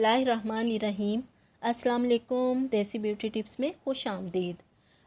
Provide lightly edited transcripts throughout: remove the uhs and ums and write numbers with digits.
बिस्मिल्लाहिर्रहमानिर्रहीम। अस्सलाम वालेकुम। देसी ब्यूटी टिप्स में खुश आमदीद।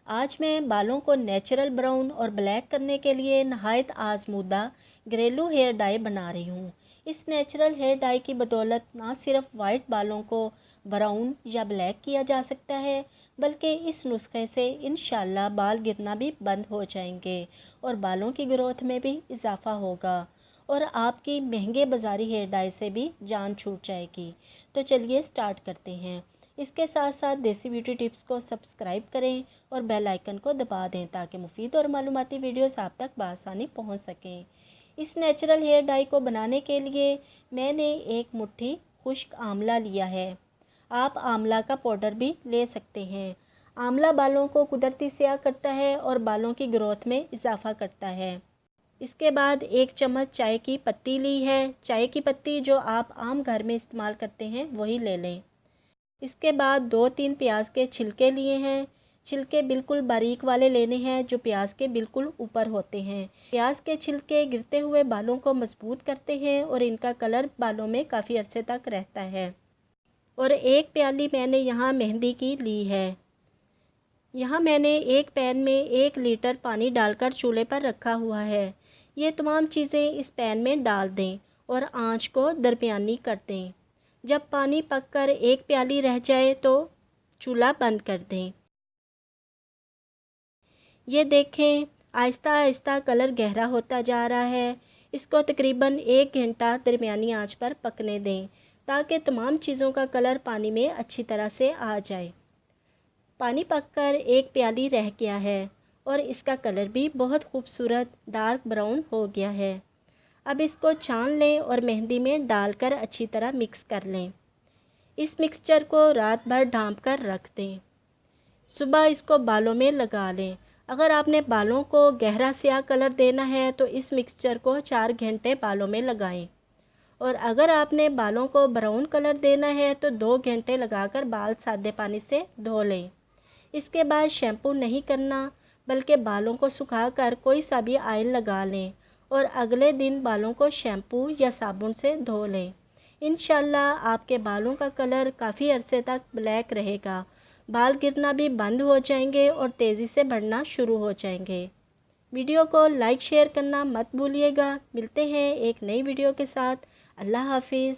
आज मैं बालों को नेचुरल ब्राउन और ब्लैक करने के लिए नहायत आजमूदा घरेलू हेयर डाई बना रही हूँ। इस नेचुरल हेयर डाई की बदौलत ना सिर्फ वाइट बालों को ब्राउन या ब्लैक किया जा सकता है, बल्कि इस नुस्खे से इंशाल्लाह बाल गिरना भी बंद हो जाएंगे और बालों की ग्रोथ में भी इजाफ़ा होगा और आपकी महंगे बाज़ारी हेयर डाई से भी जान छूट जाएगी। तो चलिए स्टार्ट करते हैं। इसके साथ साथ देसी ब्यूटी टिप्स को सब्सक्राइब करें और बेल आइकन को दबा दें ताकि मुफीद और मालूमाती वीडियोस आप तक बआसानी पहुंच सकें। इस नेचुरल हेयर डाई को बनाने के लिए मैंने एक मुट्ठी खुश्क आंवला लिया है। आप आंवला का पाउडर भी ले सकते हैं। आंवला बालों को कुदरती स्याह करता है और बालों की ग्रोथ में इजाफ़ा करता है। इसके बाद 1 चम्मच चाय की पत्ती ली है। चाय की पत्ती जो आप आम घर में इस्तेमाल करते हैं वही ले लें। इसके बाद 2-3 प्याज के छिलके लिए हैं। छिलके बिल्कुल बारीक वाले लेने हैं जो प्याज के बिल्कुल ऊपर होते हैं। प्याज के छिलके गिरते हुए बालों को मजबूत करते हैं और इनका कलर बालों में काफ़ी अरसे तक रहता है। और 1 प्याली मैंने यहाँ मेहंदी की ली है। यहाँ मैंने एक पैन में 1 लीटर पानी डालकर चूल्हे पर रखा हुआ है। ये तमाम चीज़ें इस पैन में डाल दें और आंच को दरमियानी कर दें। जब पानी पककर 1 प्याली रह जाए तो चूल्हा बंद कर दें। ये देखें आहिस्ता आहिस्ता कलर गहरा होता जा रहा है। इसको तकरीबन 1 घंटा दरमियानी आंच पर पकने दें ताकि तमाम चीज़ों का कलर पानी में अच्छी तरह से आ जाए। पानी पककर 1 प्याली रह गया है और इसका कलर भी बहुत खूबसूरत डार्क ब्राउन हो गया है। अब इसको छान लें और मेहंदी में डालकर अच्छी तरह मिक्स कर लें। इस मिक्सचर को रात भर ढाँप कर रख दें। सुबह इसको बालों में लगा लें। अगर आपने बालों को गहरा स्याह कलर देना है तो इस मिक्सचर को 4 घंटे बालों में लगाएं और अगर आपने बालों को ब्राउन कलर देना है तो 2 घंटे लगाकर बाल सादे पानी से धो लें। इसके बाद शैम्पू नहीं करना बल्कि बालों को सुखाकर कोई सा भी ऑयल लगा लें और अगले दिन बालों को शैम्पू या साबुन से धो लें। इंशाल्लाह आपके बालों का कलर काफ़ी अरसे तक ब्लैक रहेगा। बाल गिरना भी बंद हो जाएंगे और तेज़ी से बढ़ना शुरू हो जाएंगे। वीडियो को लाइक शेयर करना मत भूलिएगा। मिलते हैं एक नई वीडियो के साथ। अल्लाह हाफिज़।